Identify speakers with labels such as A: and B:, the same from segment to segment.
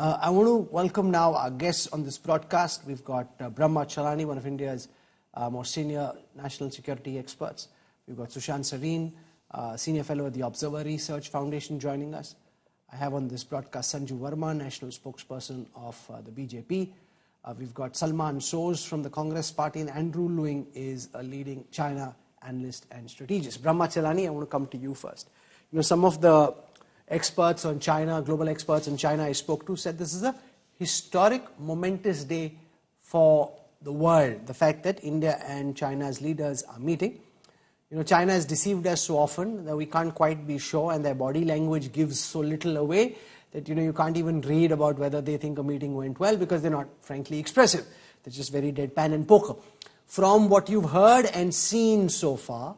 A: I want to welcome now our guests on this broadcast. We've got Brahma Chalani, one of India's more senior national security experts. We've got Sushant Sareen, senior fellow at the Observer Research Foundation, joining us. I have on this broadcast Sanju Verma, national spokesperson of the BJP. We've got Salman Soz from the Congress Party, and Andrew Luing is a leading China analyst and strategist. Brahma Chalani, I want to come to you first. You know, some of the experts on China, global experts on China I spoke to, said this is a historic, momentous day for the world. The fact that India and China's leaders are meeting. You know, China has deceived us so often that we can't quite be sure, and their body language gives so little away that, you know, you can't even read about whether they think a meeting went well because they're not, frankly, expressive. They're just very deadpan and poker. From what you've heard and seen so far,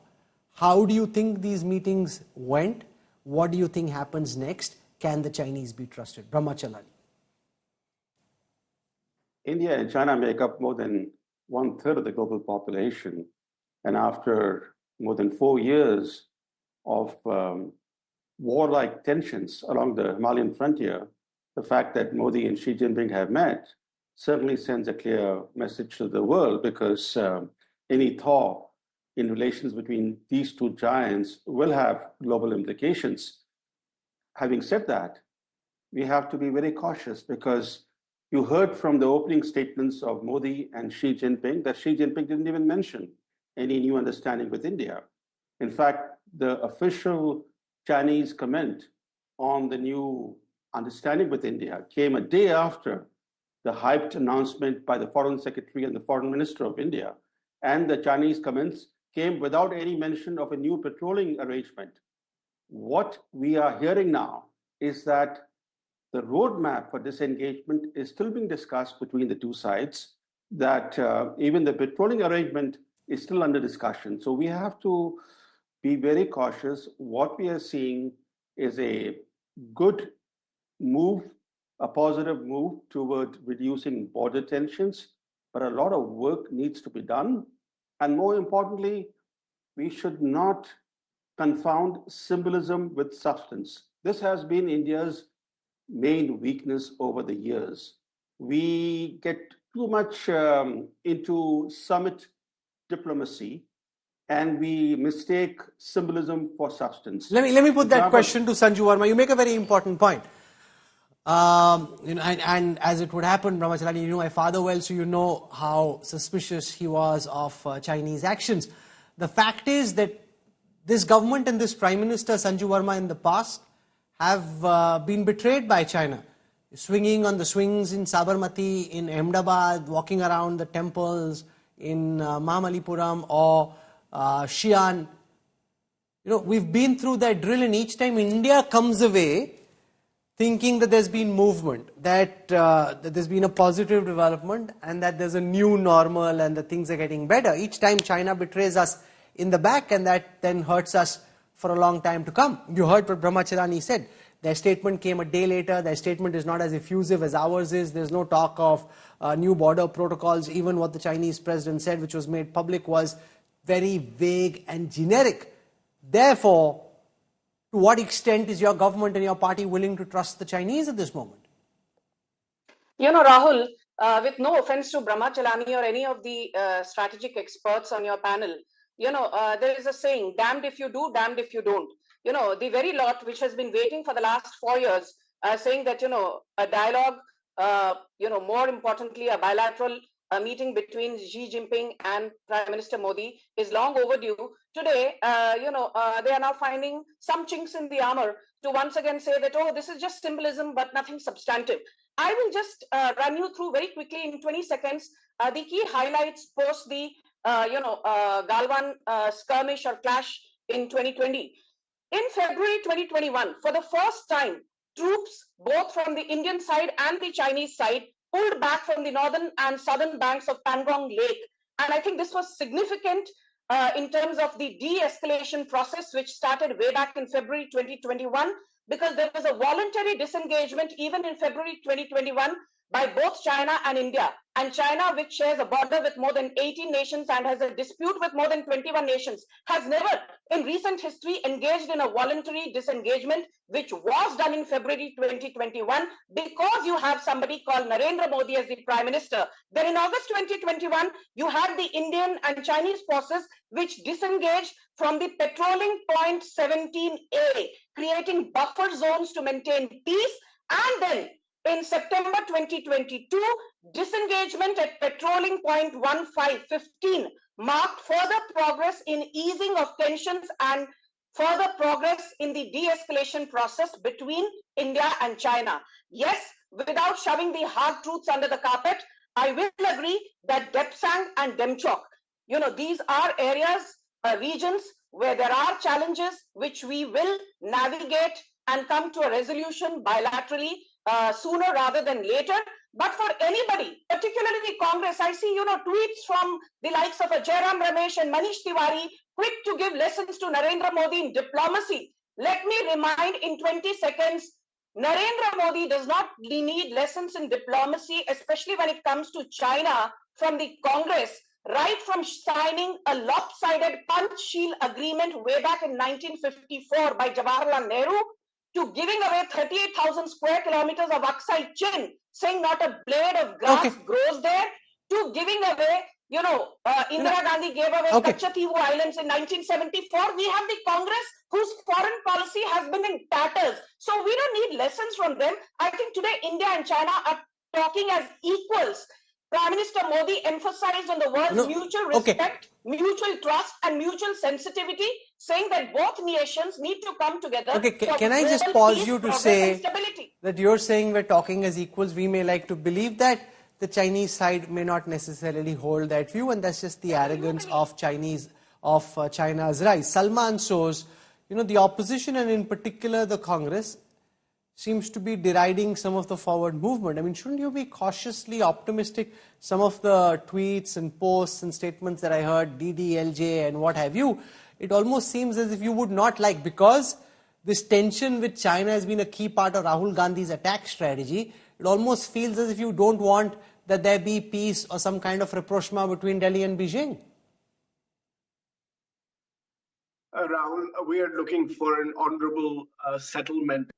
A: how do you think these meetings went? What do you think happens next? Can the Chinese be trusted? Brahma Chalani.
B: India and China make up more than 1/3 of the global population. And after more than 4 years of warlike tensions along the Himalayan frontier, the fact that Modi and Xi Jinping have met certainly sends a clear message to the world, because any thaw in relations between these two giants will have global implications. Having said that, we have to be very cautious, because you heard from the opening statements of Modi and Xi Jinping that Xi Jinping didn't even mention any new understanding with India. In fact, the official Chinese comment on the new understanding with India came a day after the hyped announcement by the Foreign Secretary and the Foreign Minister of India. And the Chinese comments came without any mention of a new petroleum arrangement. What we are hearing now is that the roadmap for disengagement is still being discussed between the two sides, that even the petroleum arrangement is still under discussion. So we have to be very cautious. What we are seeing is a good move, a positive move toward reducing border tensions, but a lot of work needs to be done. And more importantly, we should not confound symbolism with substance. This has been India's main weakness over the years. We get too much into summit diplomacy, and we mistake symbolism for substance.
A: Let me put that question to Sanju Verma. You make a very important point. You know, and as it would happen, Brahma Chalani, you know my father well, so you know how suspicious he was of Chinese actions. The fact is that this government and this Prime Minister, Sanju Verma, in the past have been betrayed by China. Swinging on the swings in Sabarmati, in Ahmedabad, walking around the temples in Mahamalipuram or Xi'an. You know, we've been through that drill, and each time India comes away thinking that there's been movement, that there's been a positive development, and that there's a new normal and that things are getting better. Each time China betrays us in the back, and that then hurts us for a long time to come. You heard what Brahma Chalani said. Their statement came a day later. Their statement is not as effusive as ours is. There's no talk of new border protocols. Even what the Chinese president said, which was made public, was very vague and generic. Therefore, to what extent is your government and your party willing to trust the Chinese at this moment?
C: You know, Rahul, with no offense to Brahma Chalani or any of the strategic experts on your panel, you know, there is a saying, damned if you do, damned if you don't. You know, the very lot which has been waiting for the last 4 years, saying that, you know, a dialogue, you know, more importantly, a bilateral meeting between Xi Jinping and Prime Minister Modi is long overdue. Today, you know, they are now finding some chinks in the armor to once again say that, oh, this is just symbolism, but nothing substantive. I will just run you through very quickly in 20 seconds the key highlights post the, you know, Galwan skirmish or clash in 2020. In February 2021, for the first time, troops both from the Indian side and the Chinese side pulled back from the northern and southern banks of Pangong Lake. And I think this was significant in terms of the de-escalation process, which started way back in February 2021, because there was a voluntary disengagement even in February 2021 by both China and India. And China, which shares a border with more than 18 nations and has a dispute with more than 21 nations, has never in recent history engaged in a voluntary disengagement, which was done in February 2021 because you have somebody called Narendra Modi as the Prime Minister. Then in August 2021, you had the Indian and Chinese forces which disengaged from the patrolling point 17A, creating buffer zones to maintain peace. And then in September 2022, disengagement at patrolling point 1515 marked further progress in easing of tensions and further progress in the de-escalation process between India and China. Yes, without shoving the hard truths under the carpet, I will agree that Depsang and Demchok, these are areas, regions where there are challenges which we will navigate and come to a resolution bilaterally sooner rather than later. But for anybody, particularly the Congress, I see, tweets from the likes of Jairam Ramesh and Manish Tiwari, quick to give lessons to Narendra Modi in diplomacy. Let me remind in 20 seconds, Narendra Modi does not need lessons in diplomacy, especially when it comes to China, from the Congress, right from signing a lopsided Panchsheel agreement way back in 1954 by Jawaharlal Nehru, to giving away 38,000 square kilometers of Aksai Chin, saying not a blade of grass grows there, to giving away, Indira Gandhi gave away Kachativu Islands in 1974. We have the Congress whose foreign policy has been in tatters. So we don't need lessons from them. I think today India and China are talking as equals. Prime Minister Modi emphasized on the word's mutual respect, mutual trust, and mutual sensitivity, saying that both nations need to come together.
A: Okay, can I just pause you to say that you're saying we're talking as equals? We may like to believe that. The Chinese side may not necessarily hold that view, and that's just the arrogance of China's rise. Salman shows, the opposition and in particular the Congress seems to be deriding some of the forward movement. I mean, shouldn't you be cautiously optimistic? Some of the tweets and posts and statements that I heard, DDLJ and what have you, it almost seems as if you would not like, because this tension with China has been a key part of Rahul Gandhi's attack strategy. It almost feels as if you don't want that there be peace or some kind of rapprochement between Delhi and Beijing.
D: Rahul, we are looking for an honorable settlement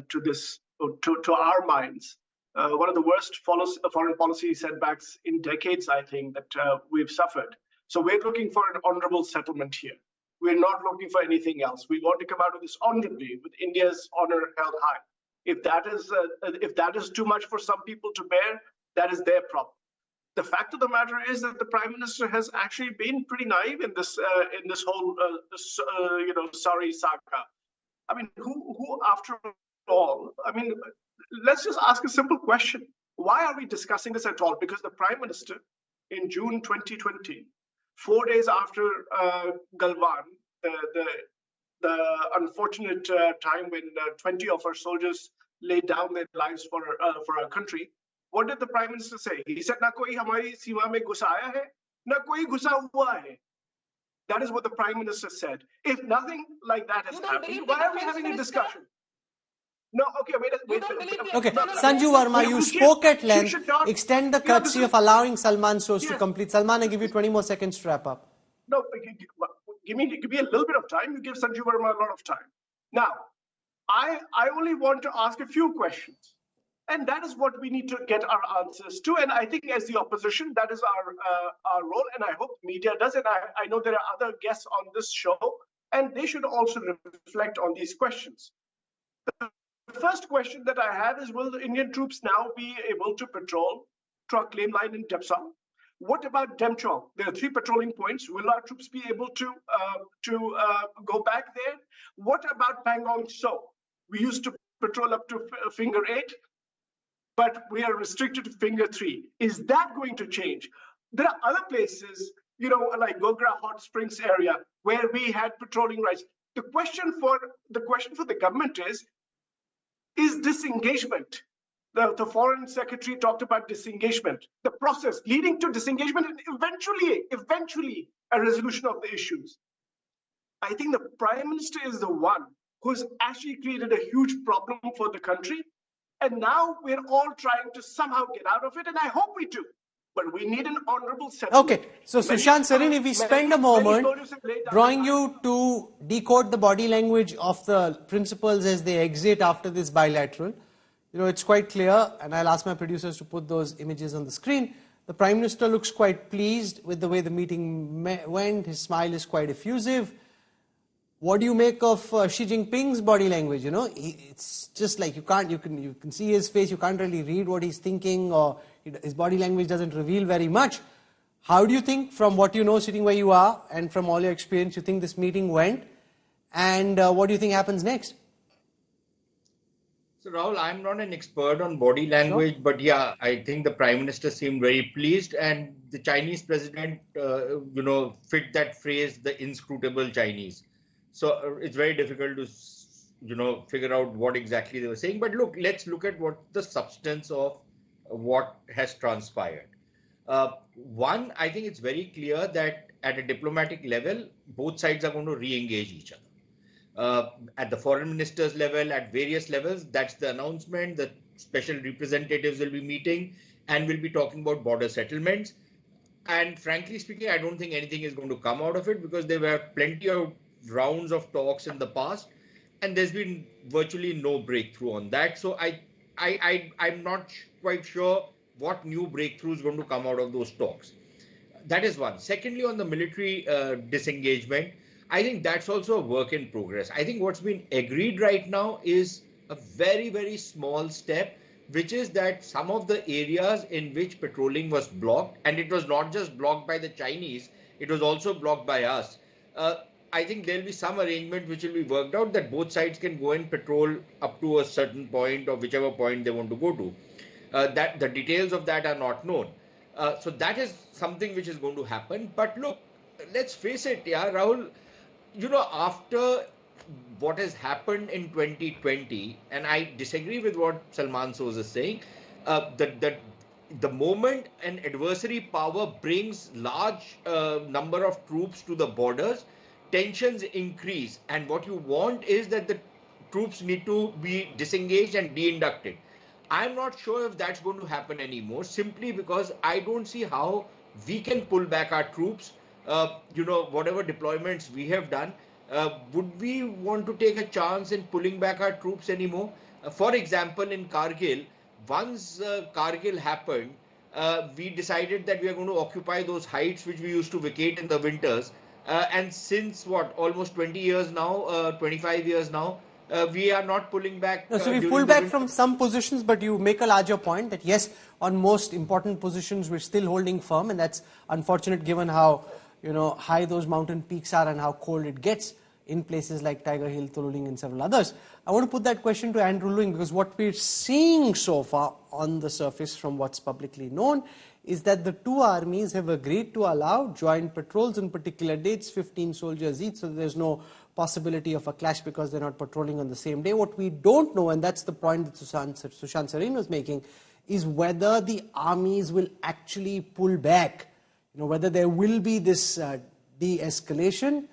D: to this, to our minds. One of the worst foreign policy setbacks in decades, I think, that we've suffered. So we're looking for an honorable settlement here. We're not looking for anything else. We want to come out of this honorably, with India's honor held high. If that is too much for some people to bear, that is their problem. The fact of the matter is that the Prime Minister has actually been pretty naive in this whole sorry saga. I mean, who after all? I mean, let's just ask a simple question: why are we discussing this at all? Because the Prime Minister, in June 2020, 4 days after Galwan, the unfortunate time when 20 of our soldiers laid down their lives for our country, what did the Prime Minister say? He said, "Na koi hamari seema mein ghusa aaya hai, na koi ghusa hua hai." That is what the Prime Minister said. If nothing like that has happened, why are we having a discussion? No, okay, wait.
A: Okay, Sanju Verma, you spoke at length. Extend the courtesy of allowing Salman Soos to complete. Salman, I give you 20 more seconds to wrap up.
D: No, give me a little bit of time. You give Sanju Verma a lot of time. Now, I only want to ask a few questions. And that is what we need to get our answers to. And I think as the opposition, that is our role. And I hope media does. And I know there are other guests on this show, and they should also reflect on these questions. The first question that I have is, will the Indian troops now be able to patrol truck claim line in Depsang? What about Demchok? There are 3 patrolling points. Will our troops be able to go back there? What about Pangong So? We used to patrol up to Finger 8. But we are restricted to Finger 3. Is that going to change? There are other places, like Gogra Hot Springs area, where we had patrolling rights. The question for the government is disengagement. The foreign secretary talked about disengagement, the process leading to disengagement, and eventually a resolution of the issues. I think the Prime Minister is the one who has actually created a huge problem for the country. And now we're all trying to somehow get out of it, and I hope we do. But we need an honorable settlement.
A: Okay, so Sushant Sarin, if we spend a moment drawing you to decode the body language of the principals as they exit after this bilateral, it's quite clear, and I'll ask my producers to put those images on the screen. The Prime Minister looks quite pleased with the way the meeting went. His smile is quite effusive. What do you make of Xi Jinping's body language? It's just like you can see his face, you can't really read what he's thinking, or his body language doesn't reveal very much. How do you think, from what you know sitting where you are and from all your experience, you think this meeting went? And what do you think happens next?
E: So Rahul, I'm not an expert on body language, but yeah, I think the Prime Minister seemed very pleased, and the Chinese president, fit that phrase, the inscrutable Chinese. So it's very difficult to, figure out what exactly they were saying. But look, let's look at what the substance of what has transpired. One, I think it's very clear that at a diplomatic level, both sides are going to re-engage each other. At the foreign ministers level, at various levels, that's the announcement. The special representatives will be meeting and will be talking about border settlements. And frankly speaking, I don't think anything is going to come out of it, because there were plenty of rounds of talks in the past, and there's been virtually no breakthrough on that. So I'm not quite sure what new breakthrough is going to come out of those talks. That is one. Secondly, on the military disengagement, I think that's also a work in progress. I think what's been agreed right now is a very, very small step, which is that some of the areas in which petroleum was blocked, and it was not just blocked by the Chinese, it was also blocked by us. I think there'll be some arrangement which will be worked out that both sides can go and patrol up to a certain point, or whichever point they want to go to. That the details of that are not known. So that is something which is going to happen. But look, let's face it, yeah, Rahul, after what has happened in 2020, and I disagree with what Salman Soz is saying, that the moment an adversary power brings large number of troops to the borders, tensions increase, and what you want is that the troops need to be disengaged and de-inducted. I'm not sure if that's going to happen anymore, simply because I don't see how we can pull back our troops. Whatever deployments we have done, would we want to take a chance in pulling back our troops anymore? For example, in Kargil, once Kargil happened, we decided that we are going to occupy those heights which we used to vacate in the winters. And since almost 20 years now, 25 years now, we are not pulling back.
A: No, so we pulled back from some positions, but you make a larger point that yes, on most important positions we're still holding firm, and that's unfortunate given how high those mountain peaks are and how cold it gets in places like Tiger Hill, Toluling, and several others. I want to put that question to Andrew Lewin, because what we're seeing so far on the surface from what's publicly known is that the two armies have agreed to allow joint patrols on particular dates, 15 soldiers each, so there's no possibility of a clash because they're not patrolling on the same day. What we don't know, and that's the point that Sushant Sarin was making, is whether the armies will actually pull back, whether there will be this de-escalation,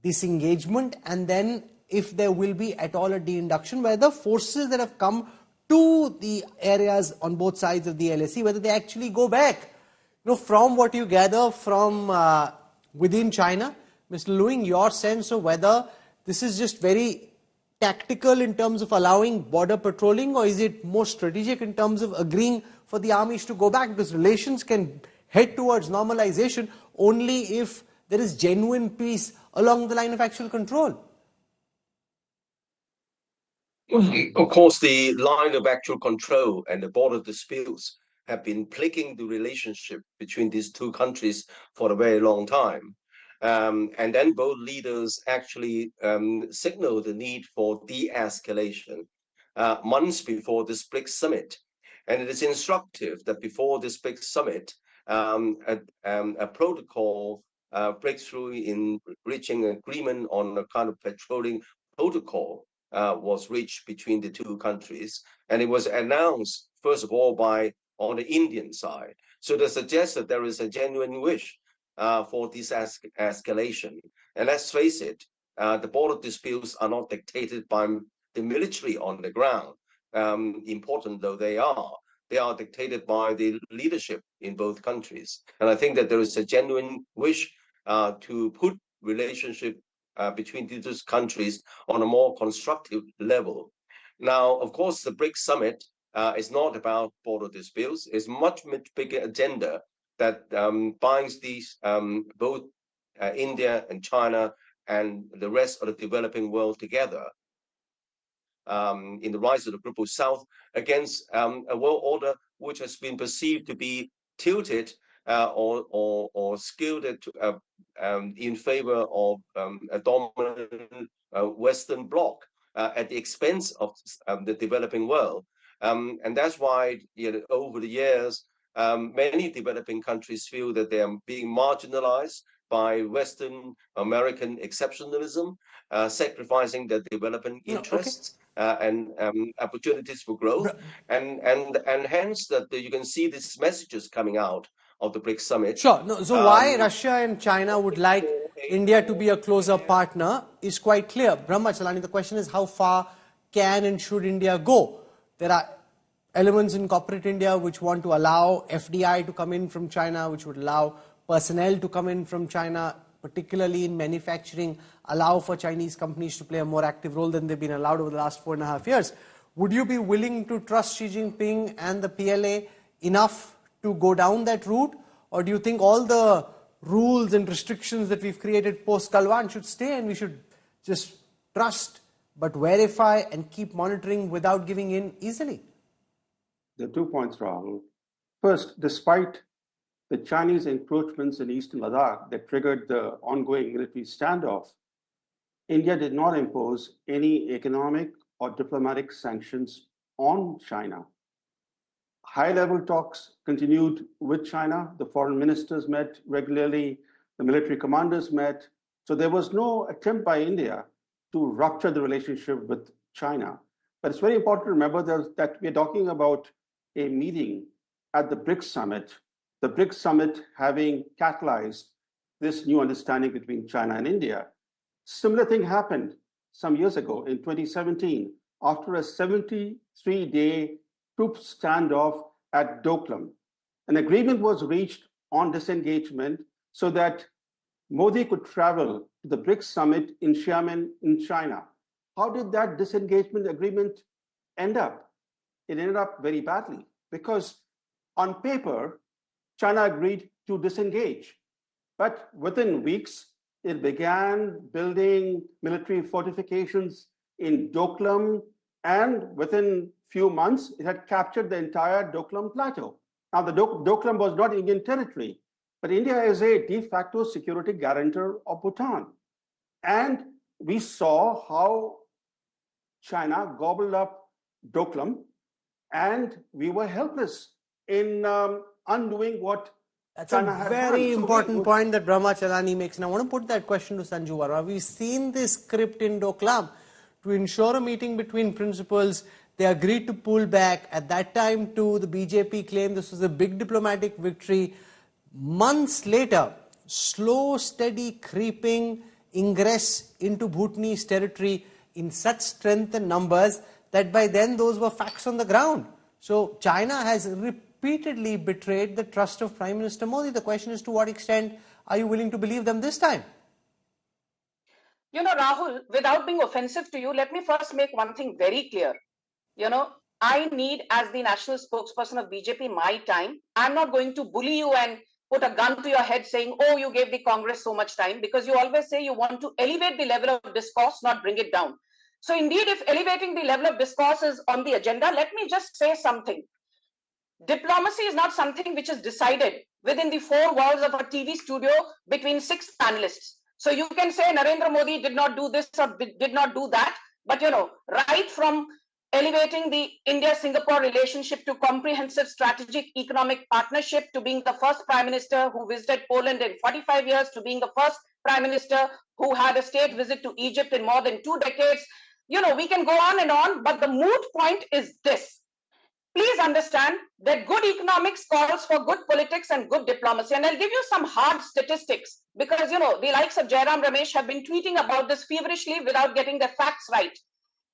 A: disengagement, and then if there will be at all a de-induction, where the forces that have come to the areas on both sides of the LAC, whether they actually go back. From what you gather from within China, Mr. Lewin, your sense of whether this is just very tactical in terms of allowing border patrolling, or is it more strategic in terms of agreeing for the armies to go back? Because relations can head towards normalization only if there is genuine peace along the line of actual control.
F: Of course, the line of actual control and the border disputes have been plaguing the relationship between these two countries for a very long time. And then both leaders actually signaled the need for de-escalation months before this BRICS summit. And it is instructive that before this BRICS summit, a protocol breakthrough in reaching agreement on a kind of patrolling protocol was reached between the two countries, and it was announced first of all on the Indian side. So that suggests that there is a genuine wish for this escalation. And let's face it, the border disputes are not dictated by the military on the ground. important though they are dictated by the leadership in both countries. And I think that there is a genuine wish to put relationship between these countries on a more constructive level. Now, of course, the BRICS summit is not about border disputes. It's much bigger agenda that binds these both India and China and the rest of the developing world together in the rise of the global South against a world order which has been perceived to be tilted or skewed in favor of a dominant Western bloc at the expense of the developing world. And that's why, over the years, many developing countries feel that they are being marginalized by Western American exceptionalism, sacrificing their development interests and opportunities for growth, and hence that you can see these messages coming out of the BRICS summit.
A: Sure. No, so why Russia and China would like India to be a closer partner is quite clear. Brahmachalani, the question is how far can and should India go? There are elements in corporate India which want to allow FDI to come in from China, which would allow personnel to come in from China, particularly in manufacturing, allow for Chinese companies to play a more active role than they've been allowed over the last 4.5 years. Would you be willing to trust Xi Jinping and the PLA enough to go down that route? Or do you think all the rules and restrictions that we've created post-Galwan should stay and we should just trust but verify and keep monitoring without giving in easily?
B: There are 2 points, Rahul. First, despite the Chinese encroachments in eastern Ladakh that triggered the ongoing military standoff, India did not impose any economic or diplomatic sanctions on China. High-level talks continued with China. The foreign ministers met regularly. The military commanders met. So there was no attempt by India to rupture the relationship with China. But it's very important to remember that we're talking about a meeting at the BRICS summit, the BRICS summit having catalyzed this new understanding between China and India. Similar thing happened some years ago in 2017 after a 73-day troop standoff at Doklam. An agreement was reached on disengagement so that Modi could travel to the BRICS summit in Xiamen in China. How did that disengagement agreement end up? It ended up very badly because on paper, China agreed to disengage. But within weeks, it began building military fortifications in Doklam, and within few months, it had captured the entire Doklam plateau. Now, the Doklam was not Indian territory, but India is a de facto security guarantor of Bhutan. And we saw how China gobbled up Doklam, and we were helpless in undoing what
A: That's
B: China
A: a
B: had
A: very
B: done.
A: important point that Brahmachalani makes. And I want to put that question to Sanju Verma. We've seen this script in Doklam to ensure a meeting between principals. They agreed to pull back. At that time, too, the BJP claimed this was a big diplomatic victory. Months later, slow, steady, creeping ingress into Bhutanese territory in such strength and numbers that by then those were facts on the ground. So China has repeatedly betrayed the trust of Prime Minister Modi. The question is, to what extent are you willing to believe them this time?
C: You know, Rahul, without being offensive to you, let me first make one thing very clear. You know, I need, as the national spokesperson of BJP, my time. I'm not going to bully you and put a gun to your head saying, oh, you gave the Congress so much time, because you always say you want to elevate the level of discourse, not bring it down. So indeed, if elevating the level of discourse is on the agenda, let me just say something. Diplomacy is not something which is decided within the four walls of a TV studio between 6 panelists. So you can say Narendra Modi did not do this or did not do that, but you know, right from elevating the India-Singapore relationship to comprehensive strategic economic partnership, to being the first Prime Minister who visited Poland in 45 years, to being the first Prime Minister who had a state visit to Egypt in more than 2 decades. You know, we can go on, but the moot point is this. Please understand that good economics calls for good politics and good diplomacy. And I'll give you some hard statistics because, you know, the likes of Jairam Ramesh have been tweeting about this feverishly without getting the facts right.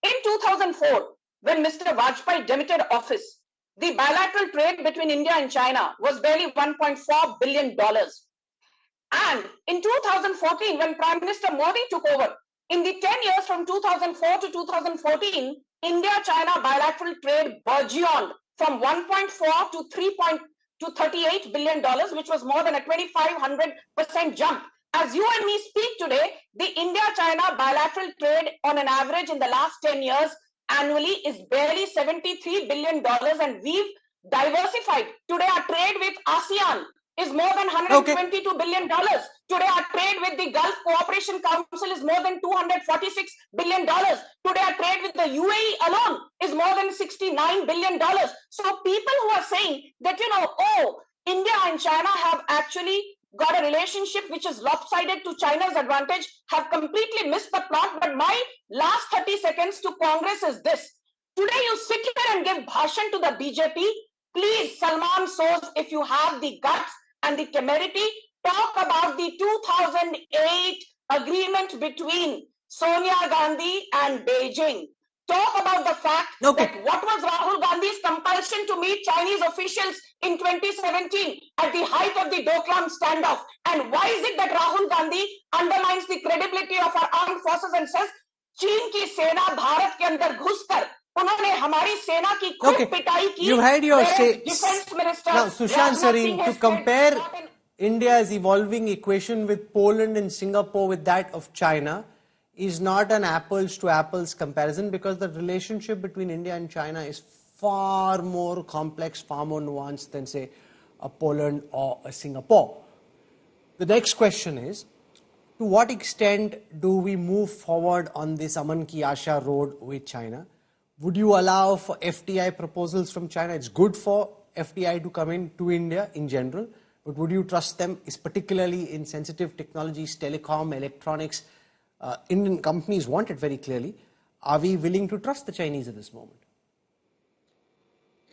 C: In 2004, when Mr. Vajpayee demitted office, the bilateral trade between India and China was barely $1.4 billion. And in 2014, when Prime Minister Modi took over, in the 10 years from 2004 to 2014, India-China bilateral trade burgeoned from 1.4 to $38 billion, which was more than a 2,500% jump. As you and me speak today, the India-China bilateral trade on an average in the last 10 years annually is barely $73 billion, and we've diversified. Today, our trade with ASEAN is more than $122 billion. Today, our trade with the Gulf Cooperation Council is more than $246 billion. Today, our trade with the UAE alone is more than $69 billion. So people who are saying that, oh, India and China have actually got a relationship which is lopsided to China's advantage have completely missed the plot. But my last 30 seconds to Congress is this. Today, you sit here and give bhashan to the BJP. Please, Salman Soz, if you have the guts and the temerity, talk about the 2008 agreement between Sonia Gandhi and Beijing. Talk about the fact that what was Rahul Gandhi's compulsion to meet Chinese officials in 2017 at the height of the Doklam standoff, and why is it that Rahul Gandhi undermines the credibility of our armed forces and says, Cheen ki sena Bharat ke andar ghuskar उन्होंने हमारी सेना की खूब पिटाई की.
A: You had your say.
C: Defense Minister
A: Now, Sushant Sareen, to compare India's evolving equation with Poland and Singapore with that of China is not an apples to apples comparison, because the relationship between India and China is far more complex, far more nuanced than, say, a Poland or a Singapore. The next question is, to what extent do we move forward on this Aman Ki Asha road with China? Would you allow for FDI proposals from China? It's good for FDI to come in to India in general, but would you trust them, particularly in sensitive technologies, telecom, electronics? Indian companies want it very clearly. Are we willing to trust the Chinese at this moment?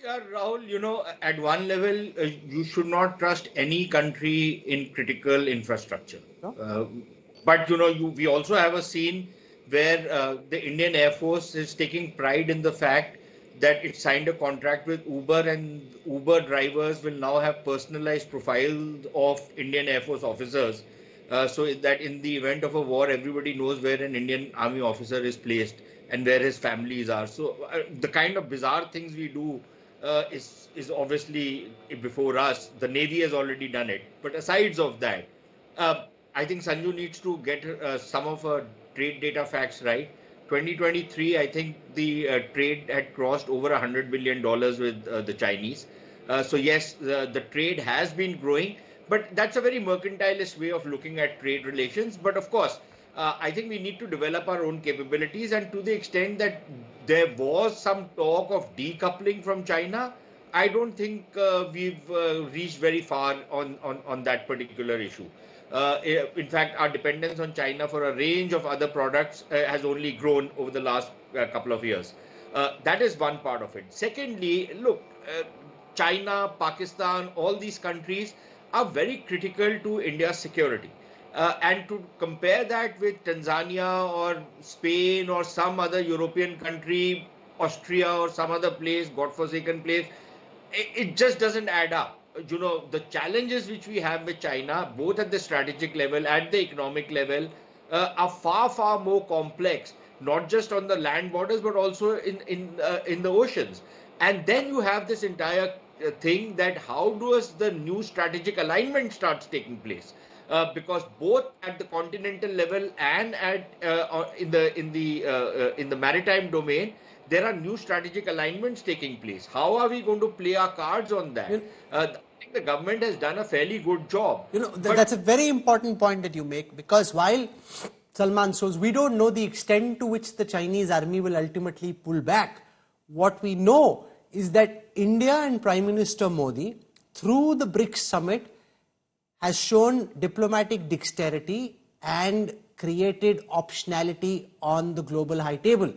E: Yeah, Rahul, at one level, you should not trust any country in critical infrastructure. No? But, we also have a scene where the Indian Air Force is taking pride in the fact that it signed a contract with Uber, and Uber drivers will now have personalized profiles of Indian Air Force officers, so that in the event of a war, everybody knows where an Indian Army officer is placed and where his families are. So the kind of bizarre things we do is obviously before us. The Navy has already done it. But aside of that, I think Sanju needs to get some of her trade data facts right. 2023, I think the trade had crossed over $100 billion with the Chinese. So yes, the trade has been growing, but that's a very mercantilist way of looking at trade relations. But of course, I think we need to develop our own capabilities, and to the extent that there was some talk of decoupling from China, I don't think we've reached very far on that particular issue. In fact, our dependence on China for a range of other products has only grown over the last couple of years. That is one part of it. Secondly, look, China, Pakistan, all these countries are very critical to India's security. And to compare that with Tanzania or Spain or some other European country, Austria or some other place, godforsaken place, it just doesn't add up. The challenges which we have with China, both at the strategic level, at the economic level, are far, far more complex, not just on the land borders, but also in the oceans. And then you have this entire thing that how does the new strategic alignment starts taking place? Because both at the continental level and at in the maritime domain, there are new strategic alignments taking place. How are we going to play our cards on that? I think the government has done a fairly good job.
A: That's a very important point that you make, because while Salman shows we don't know the extent to which the Chinese army will ultimately pull back, what we know is that India and Prime Minister Modi, through the BRICS summit, has shown diplomatic dexterity and created optionality on the global high table.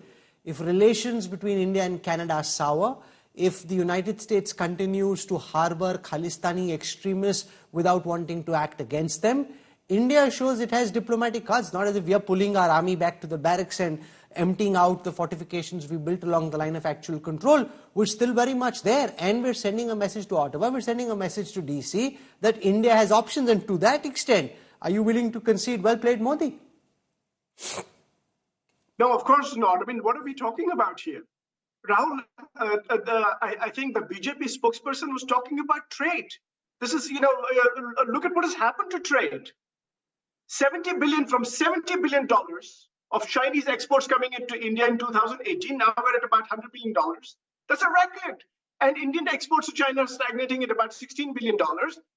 A: If relations between India and Canada are sour, if the United States continues to harbor Khalistani extremists without wanting to act against them, India shows it has diplomatic cards, not as if we are pulling our army back to the barracks and emptying out the fortifications we built along the line of actual control, we're still very much there. And we're sending a message to Ottawa, we're sending a message to DC that India has options. And to that extent, are you willing to concede? Well played, Modi.
D: No, of course not. I mean, what are we talking about here? Rahul, I think the BJP spokesperson was talking about trade. This is, look at what has happened to trade. 70 billion from $70 billion of Chinese exports coming into India in 2018. Now we're at about $100 billion. That's a record. And Indian exports to China are stagnating at about $16 billion.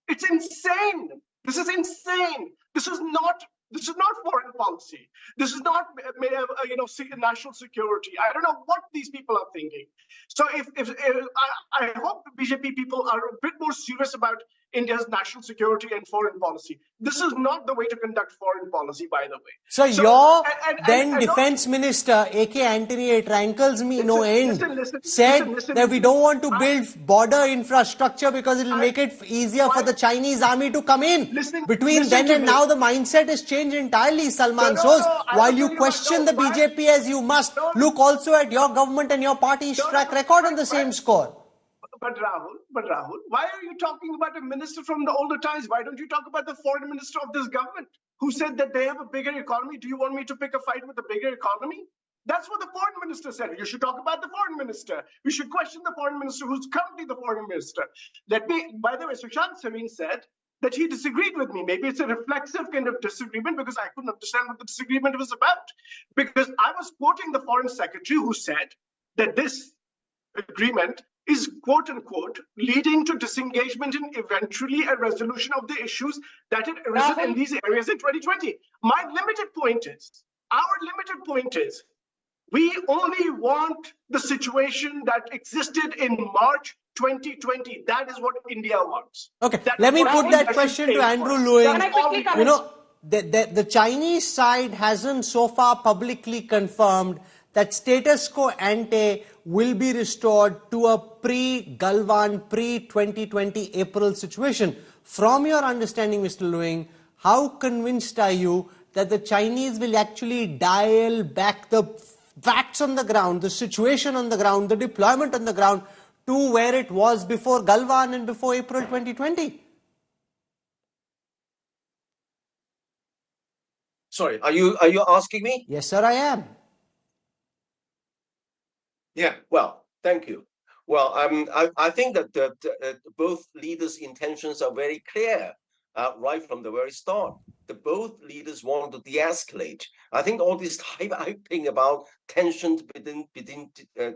D: It's insane. This is insane. This is not foreign policy. This is not, national security. I don't know what these people are thinking. So I hope the BJP people are a bit more serious about India's national security and foreign policy. This is not the way to conduct foreign policy, by the way.
A: So your then defense minister, A.K. Antony, it rankles me no end, said that we don't want to build border infrastructure because it will make it easier for the Chinese army to come in. Between then and now, the mindset has changed entirely, Salman. While you question the BJP as you must, look also at your government and your party's track record on the same score.
D: But Rahul, why are you talking about a minister from the older times? Why don't you talk about the foreign minister of this government who said that they have a bigger economy? Do you want me to pick a fight with a bigger economy? That's what the foreign minister said. You should talk about the foreign minister. We should question the foreign minister who's currently the foreign minister. By the way, Sushant Sareen said that he disagreed with me. Maybe it's a reflexive kind of disagreement because I couldn't understand what the disagreement was about. Because I was quoting the foreign secretary who said that this agreement is, quote unquote, leading to disengagement and eventually a resolution of the issues that had arisen in these areas in 2020. Our limited point is, we only want the situation that existed in March 2020. That is what India wants.
A: Okay, let me put that question to Andrew Lewin. The Chinese side hasn't so far publicly confirmed that status quo ante will be restored to a pre-Galwan, pre-2020 April situation. From your understanding, Mr. Lewin, how convinced are you that the Chinese will actually dial back the facts on the ground, the situation on the ground, the deployment on the ground to where it was before Galwan and before April 2020?
F: Sorry, are you asking me?
A: Yes, sir, I am.
F: Yeah, well, thank you. Well, I think that both leaders' intentions are very clear right from the very start. Both leaders want to de-escalate. I think all this hyping about tensions between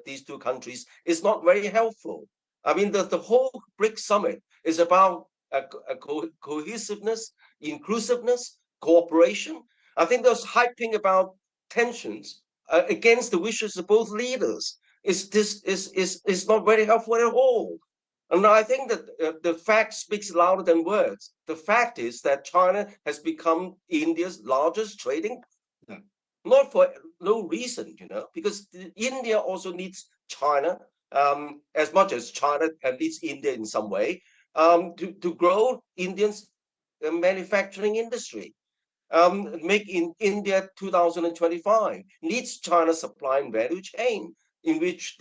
F: these two countries is not very helpful. I mean, the whole BRICS summit is about cohesiveness, inclusiveness, cooperation. I think those hyping about tensions against the wishes of both leaders is not very helpful at all. And I think that the fact speaks louder than words. The fact is that China has become India's largest trading partner, not for no reason, because India also needs China as much as China needs India in some way to grow India's manufacturing industry. Make in India 2025 needs China's supply and value chain, in which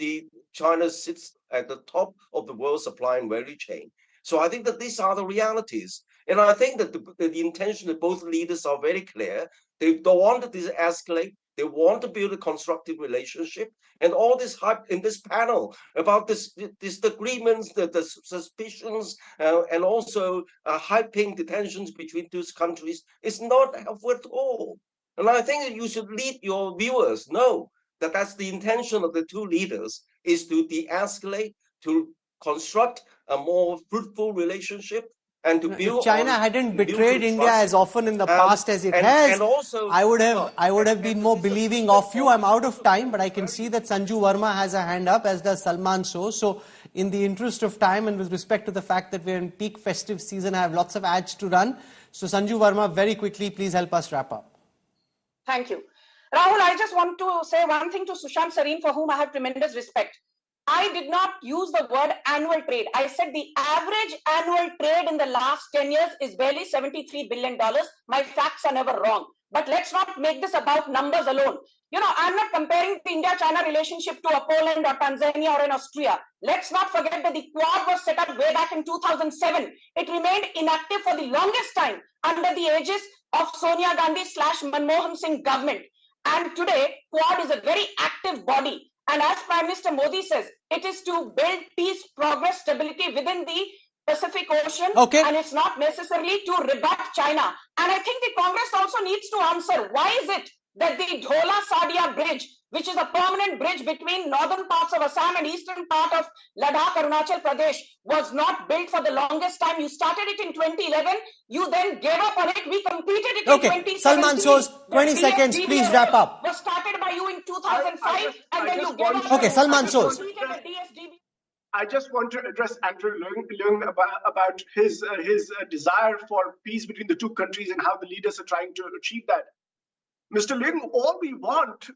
F: China sits at the top of the world supply and value chain. So I think that these are the realities. And I think that the intention of both leaders are very clear. They don't want to de-escalate. They want to build a constructive relationship. And all this hype in this panel about this agreements, the suspicions, and also hyping the tensions between two countries is not helpful at all. And I think that you should lead your viewers know that that's the intention of the two leaders, is to de-escalate, to construct a more fruitful relationship, and to build.
A: If China hadn't betrayed India as often in the past as it has, also, I would have been more believing of you. I'm out of time, but I can see that Sanju Verma has a hand up, as does Salman So. So in the interest of time and with respect to the fact that we're in peak festive season, I have lots of ads to run. So Sanju Verma, very quickly, please help us wrap up.
C: Thank you. Rahul, I just want to say one thing to Sushant Sareen, for whom I have tremendous respect. I did not use the word annual trade. I said the average annual trade in the last 10 years is barely $73 billion. My facts are never wrong. But let's not make this about numbers alone. I'm not comparing the India-China relationship to a Poland or Tanzania or an Austria. Let's not forget that the Quad was set up way back in 2007. It remained inactive for the longest time under the aegis of Sonia Gandhi / Manmohan Singh government. And today, Quad is a very active body. And as Prime Minister Modi says, it is to build peace, progress, stability within the Pacific Ocean.
A: Okay.
C: And it's not necessarily to rebut China. And I think the Congress also needs to answer, why is it that the Dhola-Sadia bridge, which is a permanent bridge between northern parts of Assam and eastern part of Ladakh, Arunachal Pradesh, was not built for the longest time. You started it in 2011. You then gave up on it. We completed it in 2017.
A: Salman Soz, 20 seconds, please wrap up.
C: Was started by you in 2005, and then you gave up.
A: Okay, Salman Soz.
D: I just want to address Andrew Leung about his desire for peace between the two countries and how the leaders are trying to achieve that. Mr. Leung, all we want,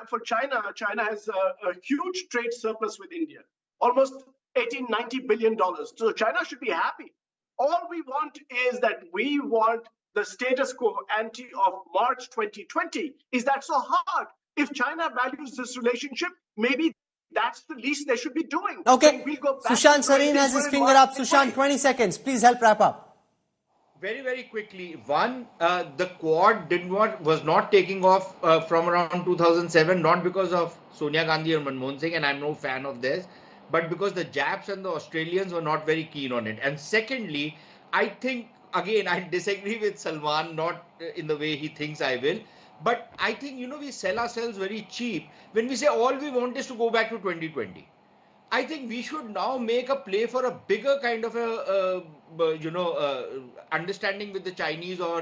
D: for China, China has a huge trade surplus with India, almost $90 billion. So China should be happy. All we want is that we want the status quo ante of March 2020. Is that so hard? If China values this relationship, maybe that's the least they should be doing.
A: Okay.
D: We'll go back
A: Sushant Sareen has his finger up. Sushant, 20 seconds. Please help wrap up.
E: Very, very quickly. One, the Quad was not taking off from around 2007, not because of Sonia Gandhi or Manmohan Singh, and I'm no fan of theirs, but because the Japs and the Australians were not very keen on it. And secondly, I think, again, I disagree with Salman, not in the way he thinks I will, but I think, we sell ourselves very cheap when we say all we want is to go back to 2020. I think we should now make a play for a bigger kind of understanding with the Chinese or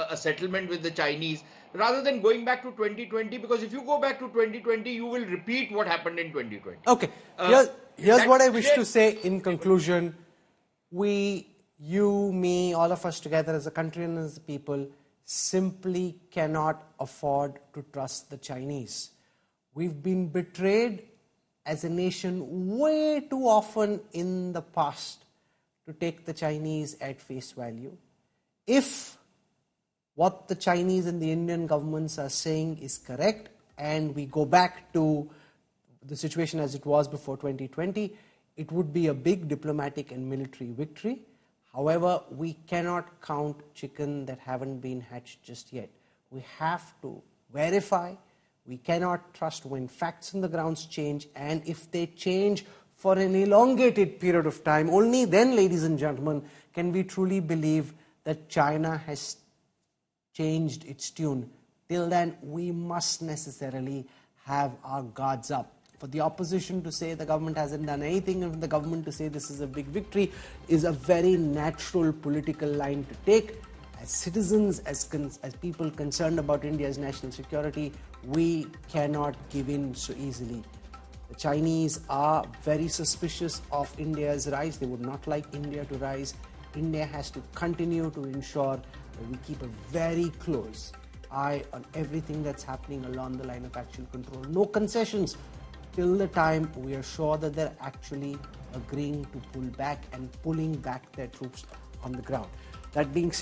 E: a settlement with the Chinese rather than going back to 2020, because if you go back to 2020, you will repeat what happened in 2020.
A: Okay, here's what I wish to say in conclusion. We, you, me, all of us together as a country and as a people simply cannot afford to trust the Chinese. We've been betrayed as a nation way too often in the past to take the Chinese at face value. If what the Chinese and the Indian governments are saying is correct and we go back to the situation as it was before 2020, it would be a big diplomatic and military victory. However, we cannot count chicken that haven't been hatched just yet. We have to verify. We cannot trust when facts on the grounds change, and if they change for an elongated period of time, only then, ladies and gentlemen, can we truly believe that China has changed its tune. Till then, we must necessarily have our guards up. For the opposition to say the government hasn't done anything and for the government to say this is a big victory is a very natural political line to take. As citizens, as people concerned about India's national security, we cannot give in so easily. The Chinese are very suspicious of India's rise. They would not like India to rise. India has to continue to ensure that we keep a very close eye on everything that's happening along the line of actual control. No concessions till the time we are sure that they're actually agreeing to pull back and pulling back their troops on the ground. That being said,